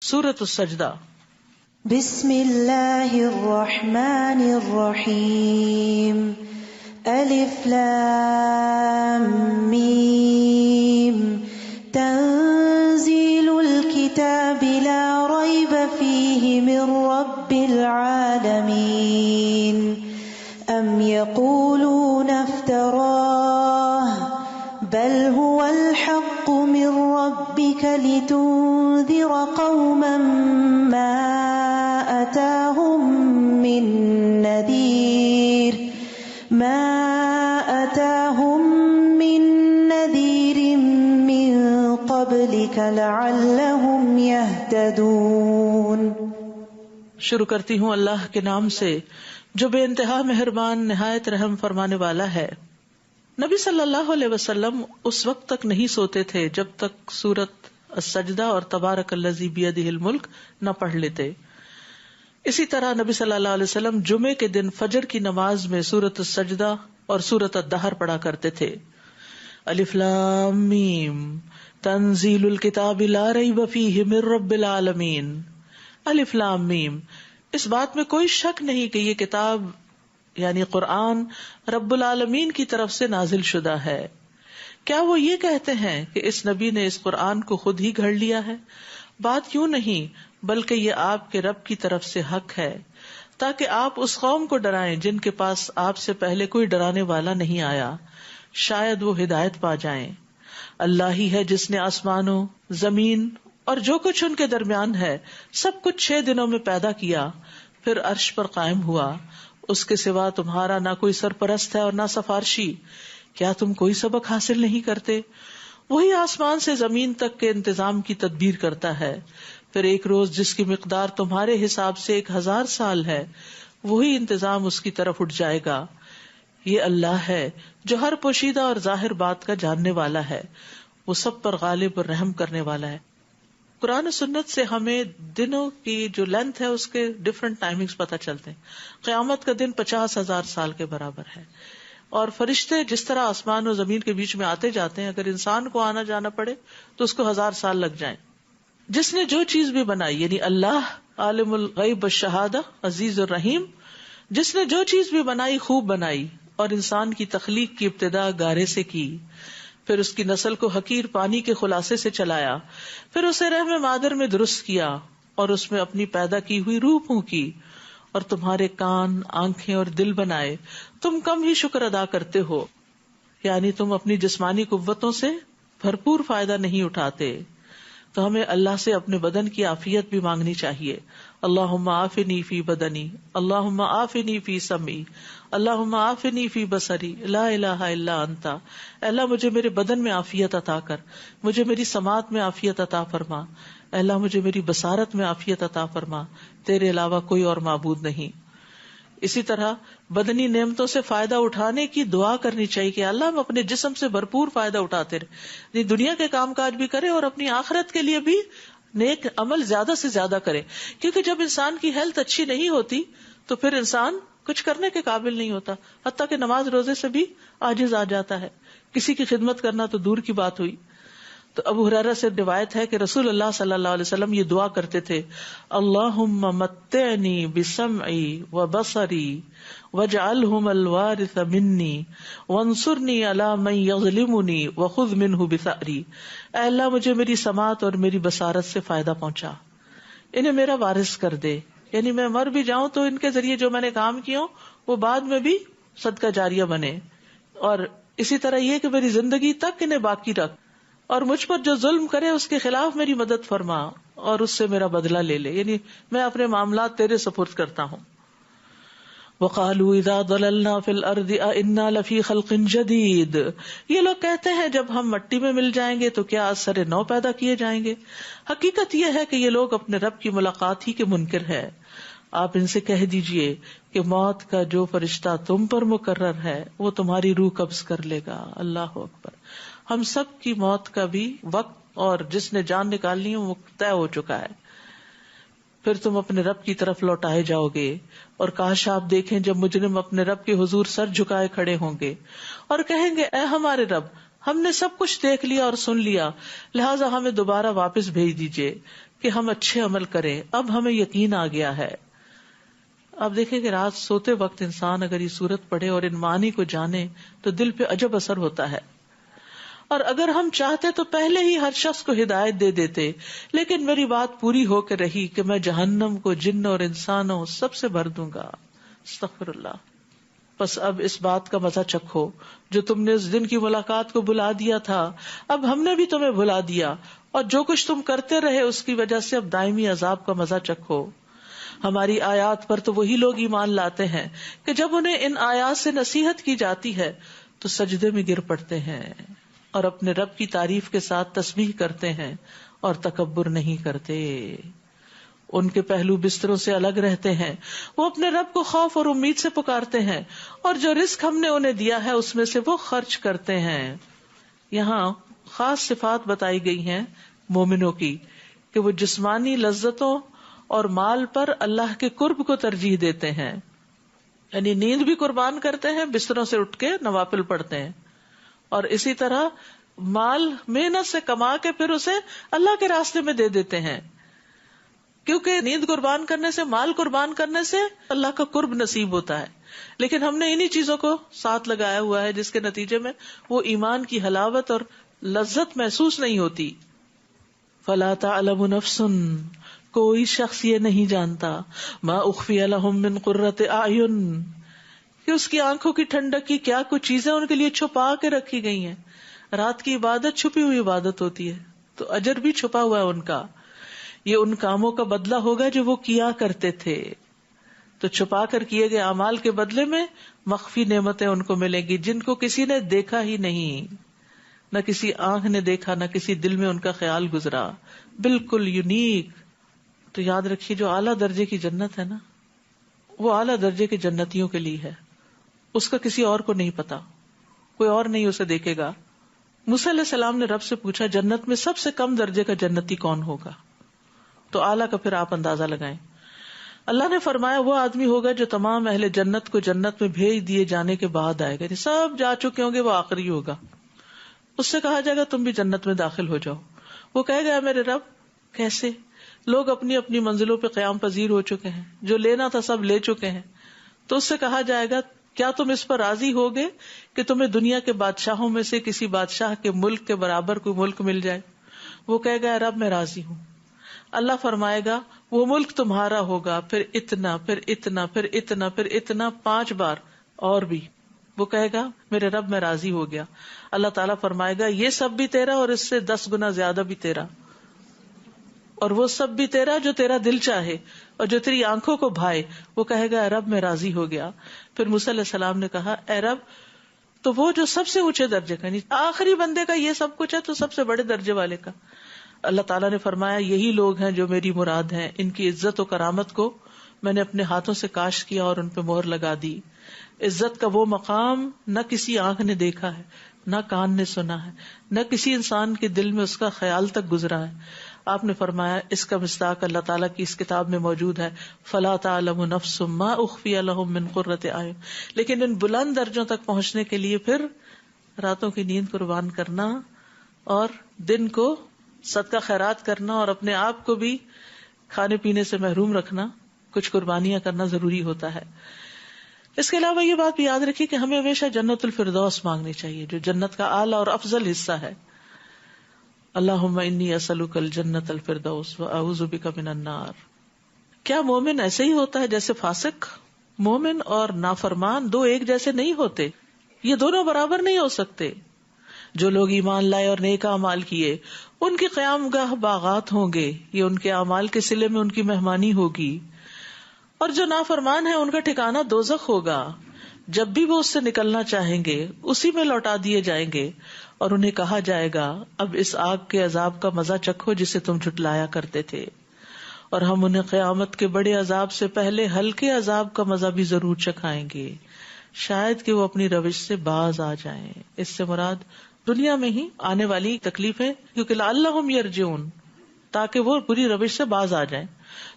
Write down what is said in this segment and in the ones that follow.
سورۃ السجدہ۔ بسم اللہ الرحمن الرحیم، الف لام میم، تنزیل الکتاب لا ریب فیہ من رب العالمین، ام یقولون افتراہ بل هو الحق من ربك لتنذر قوما ما أتاهم من نذير من قبلك لعلهم يهتدون۔ شروع کرتی ہوں اللہ کے نام سے جو بے انتہا مہربان نہایت رحم فرمانے والا ہے۔ نبی صلی اللہ علیہ وسلم اس وقت تک نہیں سوتے تھے جب تک سورۃ السجدہ اور تبارک الذی بیدہ الملک نہ پڑھ لیتے۔ اسی طرح نبی صلی اللہ علیہ وسلم جمعے کے دن فجر کی نماز میں سورۃ السجدہ اور سورۃ الدہر پڑھا کرتے تھے۔ الف لام میم، تنزیل الکتاب لا ریب فیہ من رب العالمین۔ الف لام میم، اس بات میں کوئی شک نہیں کہ یہ کتاب یعنی قرآن رب العالمین کی طرف سے نازل شدہ ہے۔ کیا وہ یہ کہتے ہیں کہ اس نبی نے اس قرآن کو خود ہی گھڑ لیا ہے؟ بات یوں نہیں، بلکہ یہ آپ کے رب کی طرف سے حق ہے تاکہ آپ اس قوم کو ڈرائیں جن کے پاس آپ سے پہلے کوئی ڈرانے والا نہیں آیا، شاید وہ ہدایت پا جائیں۔ اللہ ہی ہے جس نے آسمانوں، زمین اور جو کچھ ان کے درمیان ہے سب کچھ 6 دنوں میں پیدا کیا، پھر عرش پر قائم ہوا۔ اس کے سوا تمہارا نہ کوئی سرپرست ہے اور نہ سفارشی، کیا تم کوئی سبق حاصل نہیں کرتے؟ وہی آسمان سے زمین تک کے انتظام کی تدبیر کرتا ہے، پھر ایک روز جس کی مقدار تمہارے حساب سے 1000 سال ہے، وہی انتظام اس کی طرف اٹھ جائے گا۔ یہ اللہ ہے جو ہر پوشیدہ اور ظاہر بات کا جاننے والا ہے، وہ سب پر غالب اور رحم کرنے والا ہے۔ قرآن و سنت سے ہمیں دنوں کی جو لینتھ ہے اس کے ڈفرنٹ ٹائمنگز پتہ چلتے ہیں۔ قیامت کا دن 50,000 سال کے برابر ہے، اور فرشتے جس طرح آسمان و زمین کے بیچ میں آتے جاتے ہیں، اگر انسان کو آنا جانا پڑے تو اس کو 1000 سال لگ جائیں۔ جس نے جو چیز بھی بنائی یعنی اللہ عالم الغیب والشہادہ عزیز الرحیم، جس نے جو چیز بھی بنائی خوب بنائی، اور انسان کی تخلیق کی ابتدا گارے سے کی، پھر اس کی نسل کو حقیر پانی کے خلاصے سے چلایا، پھر اسے رحم مادر میں درست کیا اور اس میں اپنی پیدا کی ہوئی روح پھونکی، اور تمہارے کان، آنکھیں اور دل بنائے، تم کم ہی شکر ادا کرتے ہو، یعنی تم اپنی جسمانی قوتوں سے بھرپور فائدہ نہیں اٹھاتے۔ تو ہمیں اللہ سے اپنے بدن کی عافیت بھی مانگنی چاہیے۔ اللہم عافنی فی بدنی، اللہم عافنی فی سمعی، اللہم عافنی فی بصری، لا الہ الا انت۔ اللہ مجھے میرے بدن میں عافیت عطا کر، مجھے میری سماعت میں عافیت عطا فرما، اللہ مجھے میری بصارت میں عافیت عطا فرما، تیرے علاوہ کوئی اور معبود نہیں۔ اسی طرح بدنی نعمتوں سے فائدہ اٹھانے کی دعا کرنی چاہیے کہ اللہ ہم اپنے جسم سے بھرپور فائدہ اٹھاتے رہے، دنیا کے کام کاج بھی کرے اور اپنی آخرت کے لیے بھی نیک عمل زیادہ سے زیادہ کرے، کیونکہ جب انسان کی ہیلتھ اچھی نہیں ہوتی تو پھر انسان کچھ کرنے کے قابل نہیں ہوتا، حتیٰ کہ نماز روزے سے بھی عاجز آ جاتا ہے، کسی کی خدمت کرنا تو دور کی بات ہوئی۔ تو ابو ہریرہ سے روایت ہے کہ رسول اللہ صلی اللہ علیہ وسلم یہ دعا کرتے تھے، اللہم متعنی بسمعی وبصری واجعلہم الوارث منی وانصرنی علی من یظلمنی وخذ منہ بثأری۔ اے اللہ مجھے میری سماعت اور میری بصارت سے فائدہ پہنچا، انہیں میرا وارث کر دے، یعنی میں مر بھی جاؤں تو ان کے ذریعے جو میں نے کام کیا وہ بعد میں بھی صدقہ جاریہ بنے، اور اسی طرح یہ کہ میری زندگی تک انہیں باقی رکھ، اور مجھ پر جو ظلم کرے اس کے خلاف میری مدد فرما اور اس سے میرا بدلہ لے لے، یعنی میں اپنے معاملات تیرے سپرد کرتا ہوں۔ وَقَالُوا إِذَا ضَلَلْنَا فِي الْأَرْضِ أَإِنَّا لَفِي خَلْقٍ جَدِيدٍ، یہ لوگ کہتے ہیں جب ہم مٹی میں مل جائیں گے تو کیا از سر نو پیدا کیے جائیں گے؟ حقیقت یہ ہے کہ یہ لوگ اپنے رب کی ملاقات ہی کے منکر ہے۔ آپ ان سے کہہ دیجئے کہ موت کا جو فرشتہ تم پر مقرر ہے وہ تمہاری روح قبض کر لے گا۔ اللہ اکبر۔ ہم سب کی موت کا بھی وقت اور جس نے جان نکالنی ہے وہ طے ہو چکا ہے، پھر تم اپنے رب کی طرف لوٹائے جاؤ گے، اور کاش آپ دیکھیں جب مجرم اپنے رب کے حضور سر جھکائے کھڑے ہوں گے اور کہیں گے اے ہمارے رب، ہم نے سب کچھ دیکھ لیا اور سن لیا، لہٰذا ہمیں دوبارہ واپس بھیج دیجئے، کہ ہم اچھے عمل کریں. اب ہمیں یقین آ گیا ہے. اب دیکھیں کہ رات سوتے وقت انسان اگر یہ سورت پڑھے اور ان معانی کو جانے تو دل پہ عجب اثر ہوتا ہے. اور اگر ہم چاہتے تو پہلے ہی ہر شخص کو ہدایت دے دیتے، لیکن میری بات پوری ہو کے رہی کہ میں جہنم کو جن اور انسانوں سب سے بھر دوں گا. استغفر اللہ. بس اب اس بات کا مزہ چکھو جو تم نے اس دن کی ملاقات کو بلا دیا تھا، اب ہم نے بھی تمہیں بلا دیا، اور جو کچھ تم کرتے رہے اس کی وجہ سے اب دائمی عذاب کا مزہ چکھو. ہماری آیات پر تو وہی لوگ ایمان لاتے ہیں کہ جب انہیں ان آیات سے نصیحت کی جاتی ہے تو سجدے میں گر پڑتے ہیں اور اپنے رب کی تعریف کے ساتھ تسبیح کرتے ہیں اور تکبر نہیں کرتے. ان کے پہلو بستروں سے الگ رہتے ہیں، وہ اپنے رب کو خوف اور امید سے پکارتے ہیں، اور جو رزق ہم نے انہیں دیا ہے اس میں سے وہ خرچ کرتے ہیں. یہاں خاص صفات بتائی گئی ہیں مومنوں کی کہ وہ جسمانی لذتوں اور مال پر اللہ کے قرب کو ترجیح دیتے ہیں، یعنی نیند بھی قربان کرتے ہیں، بستروں سے اٹھ کے نوافل پڑھتے ہیں، اور اسی طرح مال محنت سے کما کے پھر اسے اللہ کے راستے میں دے دیتے ہیں، کیونکہ نیند قربان کرنے سے، مال قربان کرنے سے اللہ کا قرب نصیب ہوتا ہے. لیکن ہم نے انہی چیزوں کو ساتھ لگایا ہوا ہے جس کے نتیجے میں وہ ایمان کی حلاوت اور لذت محسوس نہیں ہوتی. فلا تعلم نفس، کوئی شخص یہ نہیں جانتا، ما اخفی لہم من قرۃ اعین، کہ اس کی آنکھوں کی ٹھنڈک کی کیا کچھ چیزیں ان کے لیے چھپا کے رکھی گئی ہیں. رات کی عبادت چھپی ہوئی عبادت ہوتی ہے تو اجر بھی چھپا ہوا ہے ان کا. یہ ان کاموں کا بدلہ ہوگا جو وہ کیا کرتے تھے. تو چھپا کر کیے گئے اعمال کے بدلے میں مخفی نعمتیں ان کو ملیں گی جن کو کسی نے دیکھا ہی نہیں، نہ کسی آنکھ نے دیکھا، نہ کسی دل میں ان کا خیال گزرا. بالکل یونیک. تو یاد رکھیے جو اعلیٰ درجے کی جنت ہے نا، وہ اعلیٰ درجے کے جنتیوں کے لیے ہے، اس کا کسی اور کو نہیں پتا، کوئی اور نہیں اسے دیکھے گا. موسیٰ علیہ السلام نے رب سے پوچھا جنت میں سب سے کم درجے کا جنتی کون ہوگا؟ تو اعلیٰ کا پھر آپ اندازہ لگائیں. اللہ نے فرمایا وہ آدمی ہوگا جو تمام اہل جنت کو جنت میں بھیج دیے جانے کے بعد آئے گا، سب جا چکے ہوں گے، وہ آخری ہوگا. اس سے کہا جائے گا تم بھی جنت میں داخل ہو جاؤ. وہ کہے گا میرے رب کیسے؟ لوگ اپنی اپنی منزلوں پہ قیام پذیر ہو چکے ہیں، جو لینا تھا سب لے چکے ہیں. تو اس سے کہا جائے گا کیا تم اس پر راضی ہوگے کہ تمہیں دنیا کے بادشاہوں میں سے کسی بادشاہ کے ملک کے برابر کوئی ملک مل جائے؟ وہ کہے گا رب میں راضی ہوں. اللہ فرمائے گا وہ ملک تمہارا ہوگا، پھر اتنا، پھر اتنا، پھر اتنا، پھر اتنا، 5 بار اور بھی. وہ کہے گا میرے رب میں راضی ہو گیا. اللہ تعالیٰ فرمائے گا یہ سب بھی تیرا اور اس سے 10 گنا زیادہ بھی تیرا، اور وہ سب بھی تیرا جو تیرا دل چاہے اور جو تیری آنکھوں کو بھائے. وہ کہے گا اے رب میں راضی ہو گیا. پھر موسیٰ علیہ السلام نے کہا اے رب تو وہ جو سب سے اونچے درجے کا، یعنی آخری بندے کا یہ سب کچھ ہے تو سب سے بڑے درجے والے کا. اللہ تعالیٰ نے فرمایا یہی لوگ ہیں جو میری مراد ہیں، ان کی عزت و کرامت کو میں نے اپنے ہاتھوں سے کاشت کیا اور ان پہ مہر لگا دی. عزت کا وہ مقام نہ کسی آنکھ نے دیکھا ہے، نہ کان نے سنا ہے، نہ کسی انسان کے دل میں اس کا خیال تک گزرا ہے. آپ نے فرمایا اس کا مصداق اللہ تعالیٰ کی اس کتاب میں موجود ہے، فلا تعلم نفس ما اخفی لهم من قرۃ اعین. لیکن ان بلند درجوں تک پہنچنے کے لیے پھر راتوں کی نیند قربان کرنا اور دن کو صدقہ خیرات کرنا اور اپنے آپ کو بھی کھانے پینے سے محروم رکھنا، کچھ قربانیاں کرنا ضروری ہوتا ہے. اس کے علاوہ یہ بات بھی یاد رکھیے کہ ہمیں ہمیشہ جنت الفردوس مانگنی چاہیے جو جنت کا اعلیٰ اور افضل حصہ ہے. اللہم انی اسألک الجنت الفردوس واعوذ بک من النار. کیا مومن ایسے ہی ہوتا ہے جیسے فاسق؟ مومن اور نافرمان دو ایک جیسے نہیں ہوتے، یہ دونوں برابر نہیں ہو سکتے. جو لوگ ایمان لائے اور نیک اعمال کیے ان کی قیام گاہ باغات ہوں گے، یہ ان کے اعمال کے صلے میں ان کی مہمانی ہوگی. اور جو نافرمان ہیں ان کا ٹھکانہ دوزخ ہوگا، جب بھی وہ اس سے نکلنا چاہیں گے اسی میں لوٹا دیے جائیں گے، اور انہیں کہا جائے گا اب اس آگ کے عذاب کا مزہ چکھو جسے تم جھٹلایا کرتے تھے، اور ہم انہیں قیامت کے بڑے عذاب سے پہلے ہلکے عذاب کا مزہ بھی ضرور چکھائیں گے، شاید کہ وہ اپنی روش سے باز آ جائیں. اس سے مراد دنیا میں ہی آنے والی تکلیفیں، کیونکہ لعلہم یرجعون، تاکہ وہ بری روش سے باز آ جائیں.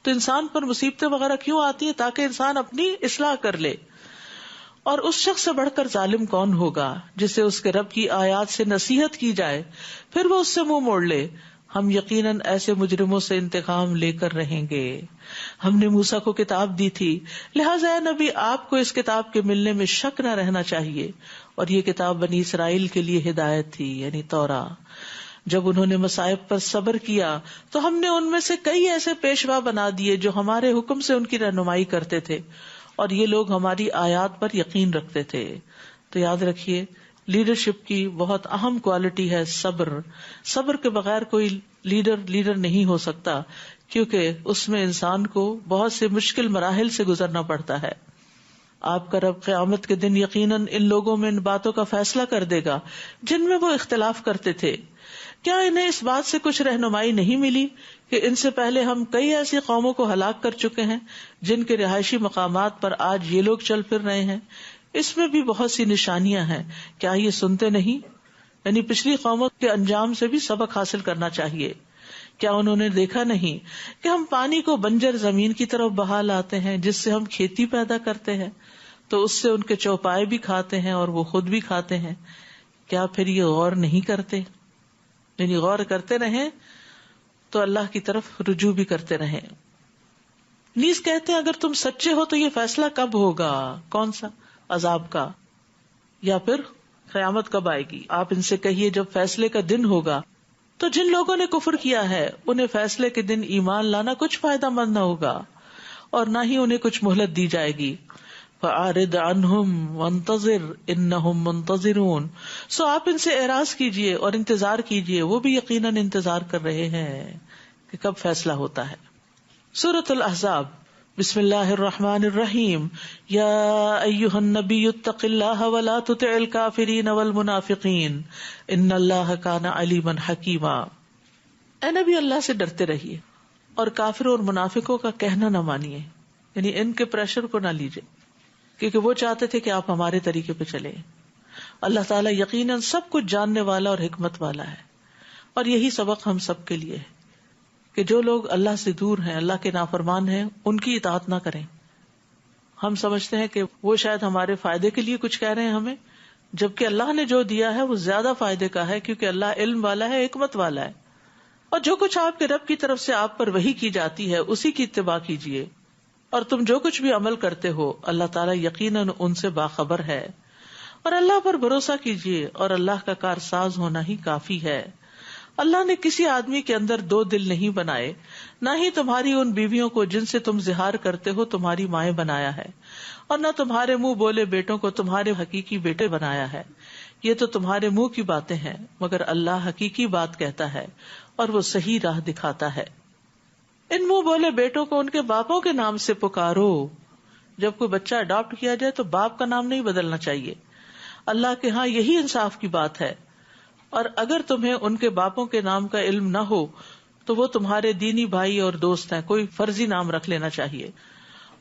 تو انسان پر مصیبتیں وغیرہ کیوں آتی ہیں؟ تاکہ انسان اپنی اصلاح کر لے. اور اس شخص سے بڑھ کر ظالم کون ہوگا جسے اس کے رب کی آیات سے نصیحت کی جائے پھر وہ اس سے منہ موڑ لے. ہم یقیناً ایسے مجرموں سے انتقام لے کر رہیں گے. ہم نے موسیٰ کو کتاب دی تھی، لہٰذا اے نبی آپ کو اس کتاب کے ملنے میں شک نہ رہنا چاہیے، اور یہ کتاب بنی اسرائیل کے لیے ہدایت تھی، یعنی توراہ. جب انہوں نے مصائب پر صبر کیا تو ہم نے ان میں سے کئی ایسے پیشوا بنا دیے جو ہمارے حکم سے ان کی رہنمائی کرتے تھے، اور یہ لوگ ہماری آیات پر یقین رکھتے تھے. تو یاد رکھیے لیڈرشپ کی بہت اہم کوالٹی ہے صبر. صبر کے بغیر کوئی لیڈر نہیں ہو سکتا، کیونکہ اس میں انسان کو بہت سے مشکل مراحل سے گزرنا پڑتا ہے. آپ کا رب قیامت کے دن یقیناً ان لوگوں میں ان باتوں کا فیصلہ کر دے گا جن میں وہ اختلاف کرتے تھے. کیا انہیں اس بات سے کچھ رہنمائی نہیں ملی کہ ان سے پہلے ہم کئی ایسی قوموں کو ہلاک کر چکے ہیں جن کے رہائشی مقامات پر آج یہ لوگ چل پھر رہے ہیں؟ اس میں بھی بہت سی نشانیاں ہیں، کیا یہ سنتے نہیں؟ یعنی پچھلی قوموں کے انجام سے بھی سبق حاصل کرنا چاہیے. کیا انہوں نے دیکھا نہیں کہ ہم پانی کو بنجر زمین کی طرف بہا لاتے ہیں جس سے ہم کھیتی پیدا کرتے ہیں، تو اس سے ان کے چوپائے بھی کھاتے ہیں اور وہ خود بھی کھاتے ہیں. کیا پھر یہ غور نہیں کرتے؟ یعنی غور کرتے رہیں تو اللہ کی طرف رجوع بھی کرتے رہیں. نیز کہتے ہیں اگر تم سچے ہو تو یہ فیصلہ کب ہوگا؟ کون سا؟ عذاب کا، یا پھر قیامت کب آئے گی؟ آپ ان سے کہیے جب فیصلے کا دن ہوگا. تو جن لوگوں نے کفر کیا ہے انہیں فیصلے کے دن ایمان لانا کچھ فائدہ مند نہ ہوگا، اور نہ ہی انہیں کچھ مہلت دی جائے گی. فَأَعْرِضْ عَنْهُمْ وَانتَظِرْ إِنَّهُمْ مُنتَظِرُونَ. سو آپ ان سے اعراض کیجئے اور انتظار کیجئے، وہ بھی یقیناً انتظار کر رہے ہیں کہ کب فیصلہ ہوتا ہے. سورۃ الاحزاب. بسم اللہ الرحمن الرحیم. یا ایھا النبی اتق اللہ ولا تطع الکافرین والمنافقین ان اللہ کان علیما حکیما. اے نبی اللہ سے ڈرتے رہیے اور کافروں اور منافقوں کا کہنا نہ مانیے، یعنی ان کے پریشر کو نہ لیجیے، کیونکہ وہ چاہتے تھے کہ آپ ہمارے طریقے پہ چلیں. اللہ تعالیٰ یقیناً سب کچھ جاننے والا اور حکمت والا ہے، اور یہی سبق ہم سب کے لیے ہے کہ جو لوگ اللہ سے دور ہیں، اللہ کے نافرمان ہیں، ان کی اطاعت نہ کریں. ہم سمجھتے ہیں کہ وہ شاید ہمارے فائدے کے لیے کچھ کہہ رہے ہیں ہمیں، جبکہ اللہ نے جو دیا ہے وہ زیادہ فائدے کا ہے، کیونکہ اللہ علم والا ہے، حکمت والا ہے. اور جو کچھ آپ کے رب کی طرف سے آپ پر وحی کی جاتی ہے اسی کی اتباع کیجیے، اور تم جو کچھ بھی عمل کرتے ہو اللہ تعالیٰ یقیناً ان سے باخبر ہے. اور اللہ پر بھروسہ کیجیے، اور اللہ کا کارساز ہونا ہی کافی ہے. اللہ نے کسی آدمی کے اندر دو دل نہیں بنائے، نہ ہی تمہاری ان بیویوں کو جن سے تم زہار کرتے ہو تمہاری مائیں بنایا ہے، اور نہ تمہارے منہ بولے بیٹوں کو تمہارے حقیقی بیٹے بنایا ہے. یہ تو تمہارے منہ کی باتیں ہیں، مگر اللہ حقیقی بات کہتا ہے اور وہ صحیح راہ دکھاتا ہے. ان منہ بولے بیٹوں کو ان کے باپوں کے نام سے پکارو. جب کوئی بچہ اڈاپٹ کیا جائے تو باپ کا نام نہیں بدلنا چاہیے. اللہ کے ہاں یہی انصاف کی بات ہے. اور اگر تمہیں ان کے باپوں کے نام کا علم نہ ہو تو وہ تمہارے دینی بھائی اور دوست ہیں، کوئی فرضی نام رکھ لینا چاہیے.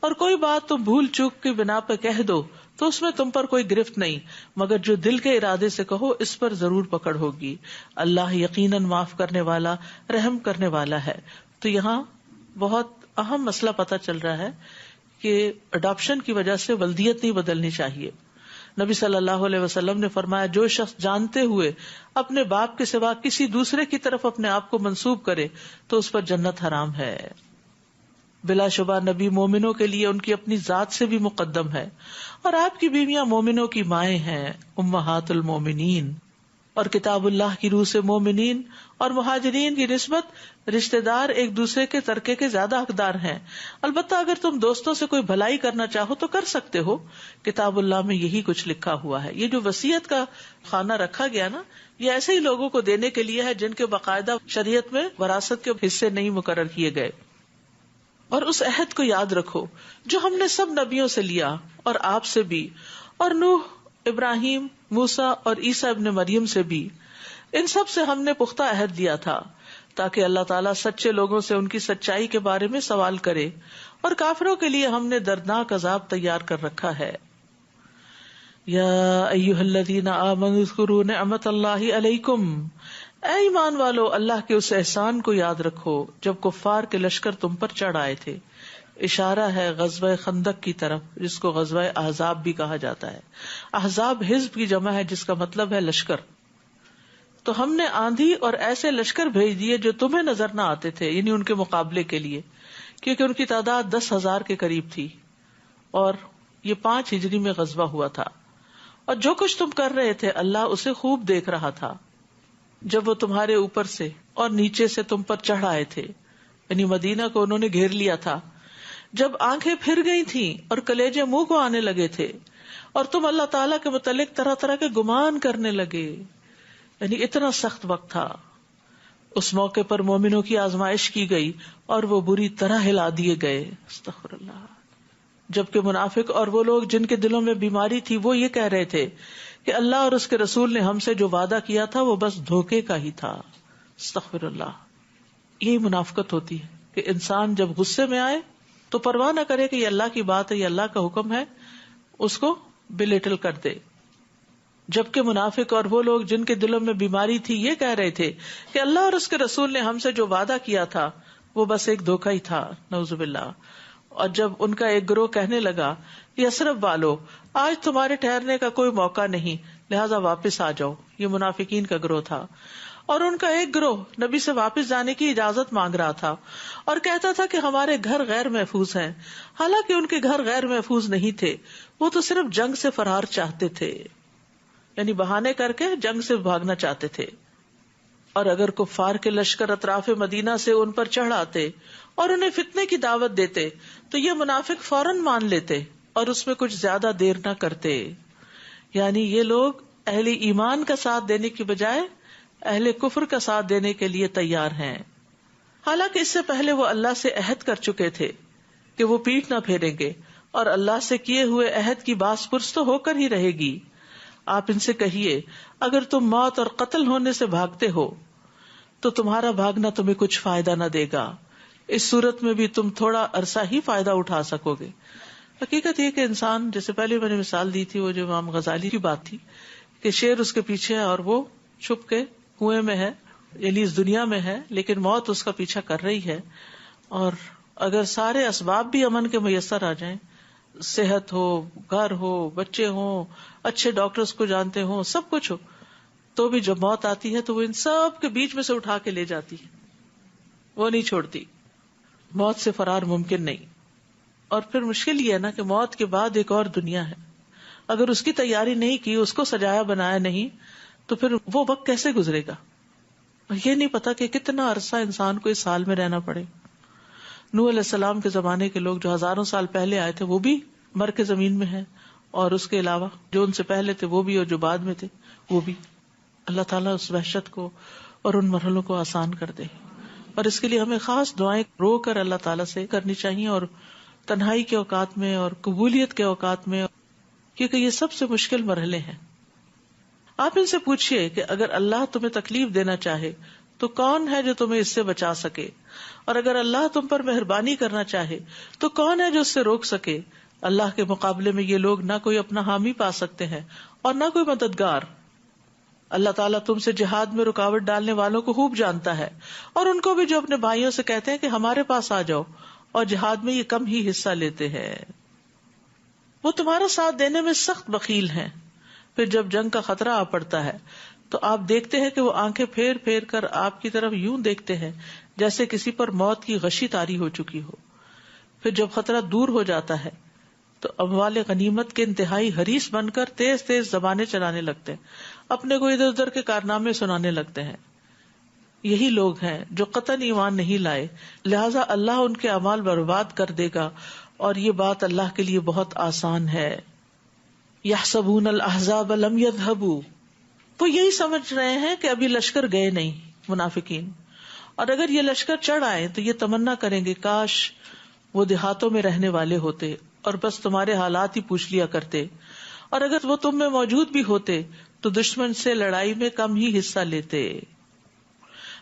اور کوئی بات تم بھول چوک کی بنا پہ کہہ دو تو اس میں تم پر کوئی گرفت نہیں، مگر جو دل کے ارادے سے کہو اس پر ضرور پکڑ ہوگی. اللہ یقیناً معاف کرنے والا، رحم کرنے والا ہے. تو یہاں بہت اہم مسئلہ پتہ چل رہا ہے کہ اڈاپشن کی وجہ سے ولدیت نہیں بدلنی چاہیے. نبی صلی اللہ علیہ وسلم نے فرمایا جو شخص جانتے ہوئے اپنے باپ کے سوا کسی دوسرے کی طرف اپنے آپ کو منسوب کرے تو اس پر جنت حرام ہے. بلا شبہ نبی مومنوں کے لیے ان کی اپنی ذات سے بھی مقدم ہے، اور آپ کی بیویاں مومنوں کی مائیں ہیں، امہات المومنین. اور کتاب اللہ کی روح سے مومنین اور مہاجرین کی نسبت رشتہ دار ایک دوسرے کے ترکے کے زیادہ حقدار ہیں. البتہ اگر تم دوستوں سے کوئی بھلائی کرنا چاہو تو کر سکتے ہو، کتاب اللہ میں یہی کچھ لکھا ہوا ہے. یہ جو وصیت کا خانہ رکھا گیا نا، یہ ایسے ہی لوگوں کو دینے کے لیے ہے جن کے باقاعدہ شریعت میں وراثت کے حصے نہیں مقرر کیے گئے. اور اس عہد کو یاد رکھو جو ہم نے سب نبیوں سے لیا اور آپ سے بھی، اور نوح، ابراہیم، موسیٰ اور عیسیٰ ابن مریم سے بھی. ان سب سے ہم نے پختہ عہد لیا تھا تاکہ اللہ تعالیٰ سچے لوگوں سے ان کی سچائی کے بارے میں سوال کرے، اور کافروں کے لیے ہم نے دردناک عذاب تیار کر رکھا ہے. یا ایھا الذین آمنوا اذکروا نعمت اللہ علیکم. اے ایمان والو اللہ کے اس احسان کو یاد رکھو جب کفار کے لشکر تم پر چڑھ آئے تھے. اشارہ ہے غزوہ خندق کی طرف، جس کو غزوہ احزاب بھی کہا جاتا ہے. احزاب حزب کی جمع ہے جس کا مطلب ہے لشکر. تو ہم نے آندھی اور ایسے لشکر بھیج دیے جو تمہیں نظر نہ آتے تھے، یعنی ان کے مقابلے کے لیے، کیونکہ ان کی تعداد 10,000 کے قریب تھی، اور یہ 5 ہجری میں غزوہ ہوا تھا، اور جو کچھ تم کر رہے تھے اللہ اسے خوب دیکھ رہا تھا جب وہ تمہارے اوپر سے اور نیچے سے تم پر چڑھ آئے تھے، یعنی مدینہ کو انہوں نے گھیر لیا تھا، جب آنکھیں پھر گئی تھیں اور کلیجے منہ کو آنے لگے تھے، اور تم اللہ تعالیٰ کے متعلق طرح طرح کے گمان کرنے لگے، یعنی اتنا سخت وقت تھا۔ اس موقع پر مومنوں کی آزمائش کی گئی اور وہ بری طرح ہلا دیے گئے، استغفر اللہ۔ جبکہ منافق اور وہ لوگ جن کے دلوں میں بیماری تھی وہ یہ کہہ رہے تھے کہ اللہ اور اس کے رسول نے ہم سے جو وعدہ کیا تھا وہ بس دھوکے کا ہی تھا، استغفر اللہ۔ یہی منافقت ہوتی ہے کہ انسان جب غصے میں آئے تو پرواہ نہ کرے کہ یہ اللہ کی بات ہے، یہ اللہ کا حکم ہے، اس کو بلیٹل کر دے۔ جبکہ منافق اور وہ لوگ جن کے دلوں میں بیماری تھی یہ کہہ رہے تھے کہ اللہ اور اس کے رسول نے ہم سے جو وعدہ کیا تھا وہ بس ایک دھوکہ ہی تھا، نعوذ باللہ۔ اور جب ان کا ایک گروہ کہنے لگا، یثرب والو، آج تمہارے ٹھہرنے کا کوئی موقع نہیں، لہذا واپس آ جاؤ، یہ منافقین کا گروہ تھا، اور ان کا ایک گروہ نبی سے واپس جانے کی اجازت مانگ رہا تھا اور کہتا تھا کہ ہمارے گھر غیر محفوظ ہیں، حالانکہ ان کے گھر غیر محفوظ نہیں تھے، وہ تو صرف جنگ سے فرار چاہتے تھے، یعنی بہانے کر کے جنگ سے بھاگنا چاہتے تھے۔ اور اگر کفار کے لشکر اطراف مدینہ سے ان پر چڑھ آتے اور انہیں فتنے کی دعوت دیتے تو یہ منافق فوراً مان لیتے اور اس میں کچھ زیادہ دیر نہ کرتے، یعنی یہ لوگ اہل ایمان کا ساتھ دینے کی بجائے اہل کفر کا ساتھ دینے کے لیے تیار ہیں، حالانکہ اس سے پہلے وہ اللہ سے عہد کر چکے تھے کہ وہ پیٹھ نہ پھیریں گے، اور اللہ سے کیے ہوئے عہد کی باز پرس تو ہو کر ہی رہے گی۔ آپ ان سے کہیے، اگر تم موت اور قتل ہونے سے بھاگتے ہو تو تمہارا بھاگنا تمہیں کچھ فائدہ نہ دے گا، اس صورت میں بھی تم تھوڑا عرصہ ہی فائدہ اٹھا سکو گے۔ حقیقت یہ کہ انسان، جیسے پہلے میں نے مثال دی تھی، وہ جو امام غزالی کی بات تھی کہ شیر اس کے پیچھے ہے اور وہ چھپ کے کنویں میں ہے، یعنی اس دنیا میں ہے، لیکن موت اس کا پیچھا کر رہی ہے، اور اگر سارے اسباب بھی امن کے میسر آ جائیں، صحت ہو، گھر ہو، بچے ہوں، اچھے ڈاکٹرز کو جانتے ہوں، سب کچھ ہو، تو بھی جب موت آتی ہے تو وہ ان سب کے بیچ میں سے اٹھا کے لے جاتی ہے، وہ نہیں چھوڑتی۔ موت سے فرار ممکن نہیں۔ اور پھر مشکل یہ ہے نا کہ موت کے بعد ایک اور دنیا ہے، اگر اس کی تیاری نہیں کی، اس کو سجایا بنایا نہیں، تو پھر وہ وقت کیسے گزرے گا؟ یہ نہیں پتا کہ کتنا عرصہ انسان کو اس حال میں رہنا پڑے۔ نوح علیہ السلام کے زمانے کے لوگ جو ہزاروں سال پہلے آئے تھے وہ بھی مر کے زمین میں ہیں، اور اس کے علاوہ جو ان سے پہلے تھے وہ بھی، اور جو بعد میں تھے وہ بھی۔ اللہ تعالیٰ اس وحشت کو اور ان مرحلوں کو آسان کر دے، اور اس کے لیے ہمیں خاص دعائیں رو کر اللہ تعالیٰ سے کرنی چاہیے، اور تنہائی کے اوقات میں اور قبولیت کے اوقات میں، کیونکہ یہ سب سے مشکل مرحلے ہیں۔ آپ ان سے پوچھئے کہ اگر اللہ تمہیں تکلیف دینا چاہے تو کون ہے جو تمہیں اس سے بچا سکے، اور اگر اللہ تم پر مہربانی کرنا چاہے تو کون ہے جو اس سے روک سکے؟ اللہ کے مقابلے میں یہ لوگ نہ کوئی اپنا حامی پا سکتے ہیں اور نہ کوئی مددگار۔ اللہ تعالیٰ تم سے جہاد میں رکاوٹ ڈالنے والوں کو خوب جانتا ہے، اور ان کو بھی جو اپنے بھائیوں سے کہتے ہیں کہ ہمارے پاس آ جاؤ، اور جہاد میں یہ کم ہی حصہ لیتے ہیں۔ وہ تمہارا ساتھ دینے میں سخت بخیل ہیں، پھر جب جنگ کا خطرہ آ پڑتا ہے تو آپ دیکھتے ہیں کہ وہ آنکھیں پھیر پھیر کر آپ کی طرف یوں دیکھتے ہیں جیسے کسی پر موت کی غشی طاری ہو چکی ہو۔ پھر جب خطرہ دور ہو جاتا ہے تو اموال غنیمت کے انتہائی حریص بن کر تیز تیز زبانیں چلانے لگتے ہیں، اپنے کو ادھر ادھر کے کارنامے سنانے لگتے ہیں۔ یہی لوگ ہیں جو قطعاً ایمان نہیں لائے، لہذا اللہ ان کے اعمال برباد کر دے گا، اور یہ بات اللہ کے لیے بہت آسان ہے۔ یحسبون الاحزاب لم یذهبوا، وہ یہی سمجھ رہے ہیں کہ ابھی لشکر گئے نہیں، منافقین، اور اگر یہ لشکر چڑھ آئے تو یہ تمنا کریں گے کاش وہ دیہاتوں میں رہنے والے ہوتے اور بس تمہارے حالات ہی پوچھ لیا کرتے، اور اگر وہ تم میں موجود بھی ہوتے تو دشمن سے لڑائی میں کم ہی حصہ لیتے۔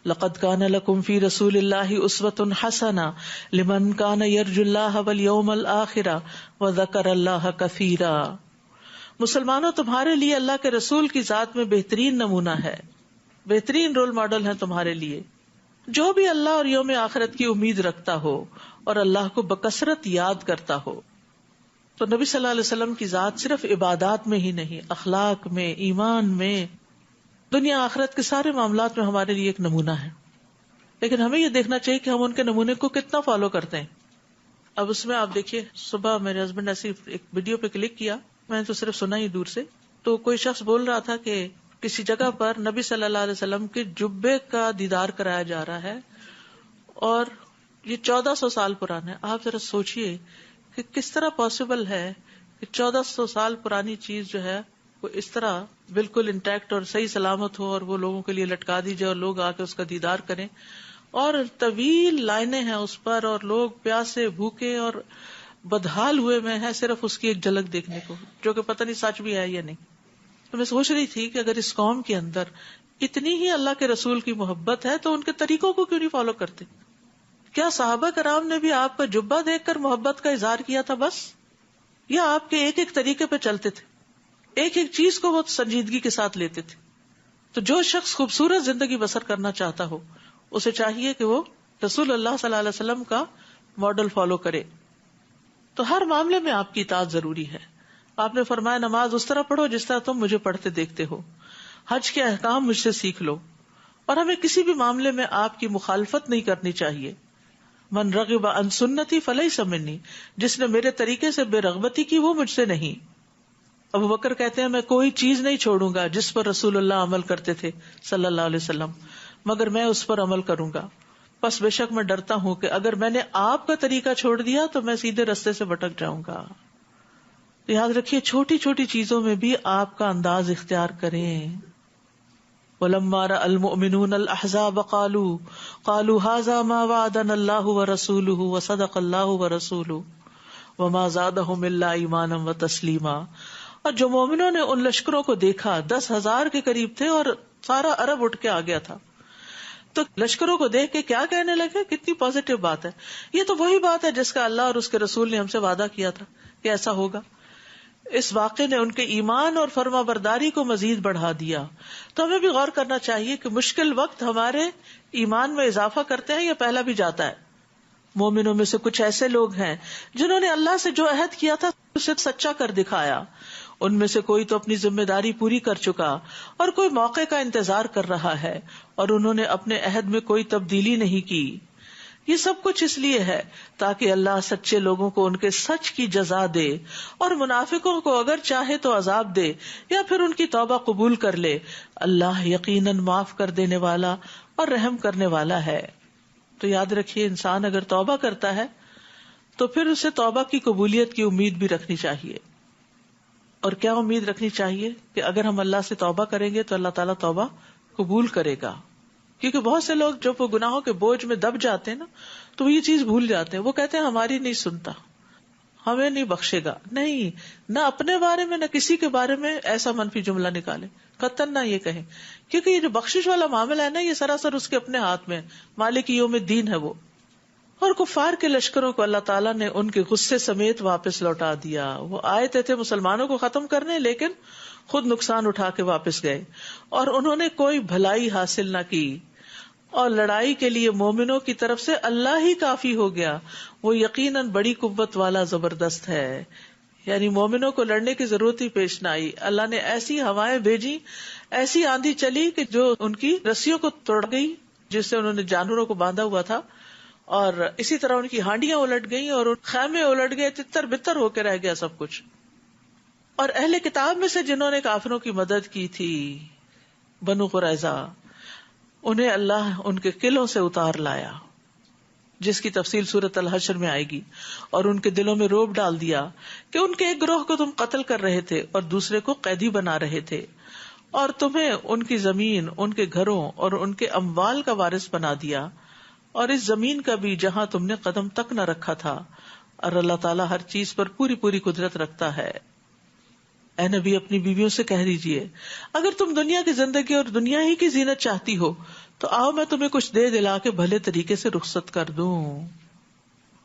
لقد كان لكم في رسول الله اسوة حسنة لمن كان يرجو الله واليوم الآخر وذكر الله كثيرا۔ مسلمانوں، تمہارے لیے اللہ کے رسول کی ذات میں بہترین نمونہ ہے، بہترین رول ماڈل ہے تمہارے لیے، جو بھی اللہ اور یوم آخرت کی امید رکھتا ہو اور اللہ کو بکثرت یاد کرتا ہو۔ تو نبی صلی اللہ علیہ وسلم کی ذات صرف عبادات میں ہی نہیں، اخلاق میں، ایمان میں، دنیا آخرت کے سارے معاملات میں ہمارے لیے ایک نمونہ ہے، لیکن ہمیں یہ دیکھنا چاہیے کہ ہم ان کے نمونے کو کتنا فالو کرتے ہیں. اب اس میں آپ دیکھیے، صبح میرے ہسبینڈ ایسی ایک ویڈیو پہ کلک کیا، میں نے تو صرف سنا ہی دور سے، تو کوئی شخص بول رہا تھا کہ کسی جگہ پر نبی صلی اللہ علیہ وسلم کے جبے کا دیدار کرایا جا رہا ہے اور یہ 1400 سال پرانا ہے. آپ ذرا سوچئے کہ کس طرح پاسبل ہے کہ 1400 سال پرانی چیز جو ہے وہ اس طرح بالکل انٹیکٹ اور صحیح سلامت ہو اور وہ لوگوں کے لیے لٹکا دی جائے اور لوگ آ کے اس کا دیدار کریں، اور طویل لائنیں ہیں اس پر اور لوگ پیاسے بھوکے اور بدحال ہوئے میں ہیں صرف اس کی ایک جھلک دیکھنے کو، جو کہ پتہ نہیں سچ بھی ہے یا نہیں. تو میں سوچ رہی تھی کہ اگر اس قوم کے اندر اتنی ہی اللہ کے رسول کی محبت ہے تو ان کے طریقوں کو کیوں نہیں فالو کرتے؟ کیا صحابہ کرام نے بھی آپ کا جبہ دیکھ کر محبت کا اظہار کیا تھا بس، یا آپ کے ایک ایک طریقے پہ چلتے تھے، ایک ایک چیز کو بہت سنجیدگی کے ساتھ لیتے تھے؟ تو جو شخص خوبصورت زندگی بسر کرنا چاہتا ہو اسے چاہیے کہ وہ رسول اللہ صلی اللہ علیہ وسلم کا ماڈل فالو کرے. تو ہر معاملے میں آپ کی اطاعت ضروری ہے. آپ نے فرمایا نماز اس طرح پڑھو جس طرح تم مجھے پڑھتے دیکھتے ہو، حج کے احکام مجھ سے سیکھ لو، اور ہمیں کسی بھی معاملے میں آپ کی مخالفت نہیں کرنی چاہیے. من رغب عن سنتی فلیس منی، جس نے میرے طریقے سے بے رغبتی کی وہ مجھ سے نہیں. ابو بکر کہتے ہیں میں کوئی چیز نہیں چھوڑوں گا جس پر رسول اللہ عمل کرتے تھے صلی اللہ علیہ وسلم، مگر میں اس پر عمل کروں گا. بس بے شک میں ڈرتا ہوں کہ اگر میں نے آپ کا طریقہ چھوڑ دیا تو میں سیدھے رستے سے بھٹک جاؤں گا. یاد رکھیے چھوٹی چھوٹی چیزوں میں بھی آپ کا انداز اختیار کریں. وَلَمَّا رَأَى الْمُؤْمِنُونَ الْأَحْزَابَ قَالُوا هَذَا مَا وَعَدَنَا اللَّهُ وَرَسُولُهُ وَصَدَقَ اللَّهُ وَرَسُولُهُ وَمَا زَادَهُمْ إِلَّا إِيمَانًا وَتَسْلِيمًا. اور جو مومنوں نے ان لشکروں کو دیکھا 10,000 کے قریب تھے اور سارا عرب اٹھ کے آ گیا تھا، تو لشکروں کو دیکھ کے کیا کہنے لگے؟ کتنی پازیٹو بات ہے، یہ تو وہی بات ہے جس کا اللہ اور اس کے رسول نے ہم سے وعدہ کیا تھا کہ ایسا ہوگا. اس واقعے نے ان کے ایمان اور فرما برداری کو مزید بڑھا دیا. تو ہمیں بھی غور کرنا چاہیے کہ مشکل وقت ہمارے ایمان میں اضافہ کرتے ہیں یا پہلا بھی جاتا ہے. مومنوں میں سے کچھ ایسے لوگ ہیں جنہوں نے اللہ سے جو عہد کیا تھا اسے سچا کر دکھایا. ان میں سے کوئی تو اپنی ذمہ داری پوری کر چکا اور کوئی موقع کا انتظار کر رہا ہے، اور انہوں نے اپنے عہد میں کوئی تبدیلی نہیں کی. یہ سب کچھ اس لیے ہے تاکہ اللہ سچے لوگوں کو ان کے سچ کی جزا دے اور منافقوں کو اگر چاہے تو عذاب دے یا پھر ان کی توبہ قبول کر لے. اللہ یقیناً معاف کر دینے والا اور رحم کرنے والا ہے. تو یاد رکھیے انسان اگر توبہ کرتا ہے تو پھر اسے توبہ کی قبولیت کی امید بھی رکھنی چاہیے. اور کیا امید رکھنی چاہیے؟ کہ اگر ہم اللہ سے توبہ کریں گے تو اللہ تعالیٰ توبہ قبول کرے گا. کیونکہ بہت سے لوگ جب وہ گناہوں کے بوجھ میں دب جاتے ہیں نا تو وہ یہ چیز بھول جاتے ہیں. وہ کہتے ہیں ہماری نہیں سنتا، ہمیں نہیں بخشے گا. نہیں، نہ اپنے بارے میں نہ کسی کے بارے میں ایسا منفی جملہ نکالے، قطعاً نہ یہ کہیں، کیونکہ یہ جو بخشش والا معاملہ ہے نا یہ سراسر اس کے اپنے ہاتھ میں، مالک یوم الدین ہے وہ. اور کفار کے لشکروں کو اللہ تعالیٰ نے ان کے غصے سمیت واپس لوٹا دیا. وہ آئے تھے مسلمانوں کو ختم کرنے، لیکن خود نقصان اٹھا کے واپس گئے، اور انہوں نے کوئی بھلائی حاصل نہ کی. اور لڑائی کے لیے مومنوں کی طرف سے اللہ ہی کافی ہو گیا، وہ یقیناً بڑی قوت والا زبردست ہے. یعنی مومنوں کو لڑنے کی ضرورت ہی پیش نہ آئی. اللہ نے ایسی ہوائیں بھیجی، ایسی آندھی چلی کہ جو ان کی رسیوں کو توڑ گئی جس سے انہوں نے جانوروں کو باندھا ہوا تھا، اور اسی طرح ان کی ہانڈیاں الٹ گئیں اور خیمے الٹ گئے، تتر بتر ہو کے رہ گیا سب کچھ. اور اہل کتاب میں سے جنہوں نے کافروں کی مدد کی تھی، بنو قریظہ، انہیں اللہ ان کے قلعوں سے اتار لایا، جس کی تفصیل سورۃ الحشر میں آئے گی. اور ان کے دلوں میں رعب ڈال دیا کہ ان کے ایک گروہ کو تم قتل کر رہے تھے اور دوسرے کو قیدی بنا رہے تھے، اور تمہیں ان کی زمین، ان کے گھروں اور ان کے اموال کا وارث بنا دیا، اور اس زمین کا بھی جہاں تم نے قدم تک نہ رکھا تھا. اور اللہ تعالیٰ ہر چیز پر پوری پوری قدرت رکھتا ہے. اے نبی اپنی بیویوں سے کہہ دیجئے اگر تم دنیا کی زندگی اور دنیا ہی کی زینت چاہتی ہو تو آؤ میں تمہیں کچھ دے دلا کے بھلے طریقے سے رخصت کر دوں.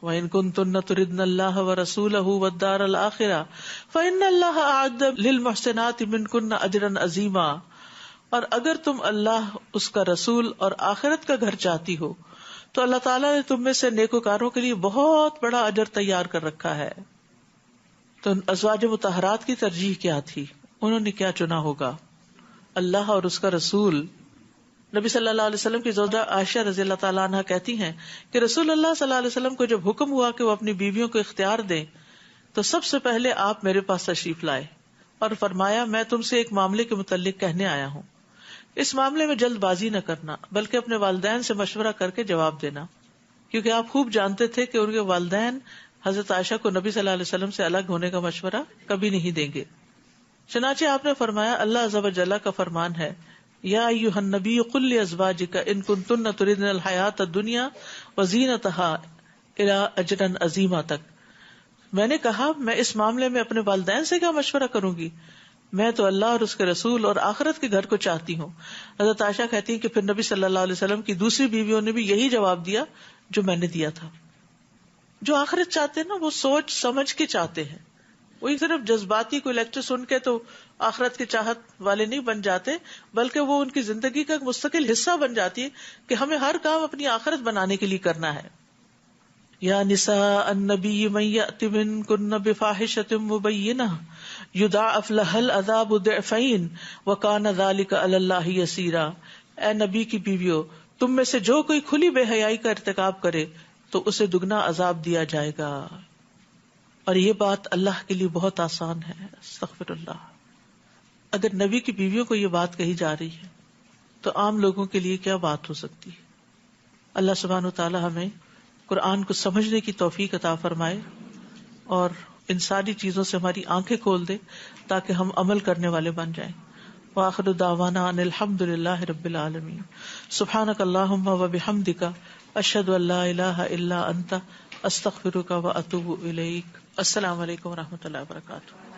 وَإِن كُنتُنَّ تُرِدْنَ اللَّهَ وَرَسُولَهُ وَالدَّارَ الْآخِرَةَ فَإِنَّ اللَّهَ أَعَدَّ لِلْمُحْسِنَاتِ مِنكُنَّ أَجْرًا عَظِيمًا. اور اگر تم اللہ، اس کا رسول اور آخرت کا گھر چاہتی ہو تو اللہ تعالیٰ نے تم میں سے نیکوکاروں کے لیے بہت بڑا اجر تیار کر رکھا ہے. تو ازواج مطہرات کی ترجیح کیا تھی؟ انہوں نے کیا چنا ہوگا؟ اللہ اور اس کا رسول. نبی صلی اللہ علیہ وسلم کی زوجہ عائشہ رضی اللہ تعالیٰ عنہ کہتی ہیں کہ رسول اللہ صلی اللہ علیہ وسلم کو جب حکم ہوا کہ وہ اپنی بیویوں کو اختیار دیں تو سب سے پہلے آپ میرے پاس تشریف لائے اور فرمایا میں تم سے ایک معاملے کے متعلق کہنے آیا ہوں. اس معاملے میں جلد بازی نہ کرنا بلکہ اپنے والدین سے مشورہ کر کے جواب دینا، کیونکہ آپ خوب جانتے تھے کہ ان کے والدین حضرت عائشہ کو نبی صلی اللہ علیہ وسلم سے الگ ہونے کا مشورہ کبھی نہیں دیں گے. چنانچہ آپ نے فرمایا اللہ عز و جل کا فرمان ہے یا ایھا النبی قل لازواجک ان کنتن تردن الحیات الدنیا وزینتها الی اجر عظیم تک. میں نے کہا میں اس معاملے میں اپنے والدین سے کیا مشورہ کروں گی، میں تو اللہ اور اس کے رسول اور آخرت کے گھر کو چاہتی ہوں. حضرت عائشہ کہتی ہیں کہ پھر نبی صلی اللہ علیہ وسلم کی دوسری بیویوں نے بھی یہی جواب دیا جو میں نے دیا تھا. جو آخرت چاہتے ہیں نا وہ سوچ سمجھ کے چاہتے ہیں، وہی صرف جذباتی کوئی لیکچر سن کے تو آخرت کے چاہت والے نہیں بن جاتے، بلکہ وہ ان کی زندگی کا ایک مستقل حصہ بن جاتی ہے کہ ہمیں ہر کام اپنی آخرت بنانے کے لیے کرنا ہے. یا نساء النبی من یأت منکن بفاحشۃ مبینہ یضاعف لها العذاب ضعفین وکان ذلک علی اللہ یسیرا. اے نبی کی بیویوں، تم میں سے جو کوئی کھلی بے حیائی کا ارتکاب کرے تو اسے دگنا عذاب دیا جائے گا، اور یہ بات اللہ کے لیے بہت آسان ہے. استغفر اللہ. اگر نبی کی بیویوں کو یہ بات کہی جا رہی ہے تو عام لوگوں کے لیے کیا بات ہو سکتی ہے. اللہ سبحانہ و تعالی ہمیں قرآن کو سمجھنے کی توفیق عطا فرمائے اور ان ساری چیزوں سے ہماری آنکھیں کھول دے تاکہ ہم عمل کرنے والے بن جائیں. وآخر دعوانا ان الحمد للہ رب العالمین. سبحانک اللہم وبحمدک اشہد ان لا الہ الا انت استغفرک واتوب الیک. السلام علیکم ورحمۃ اللہ وبرکاتہ.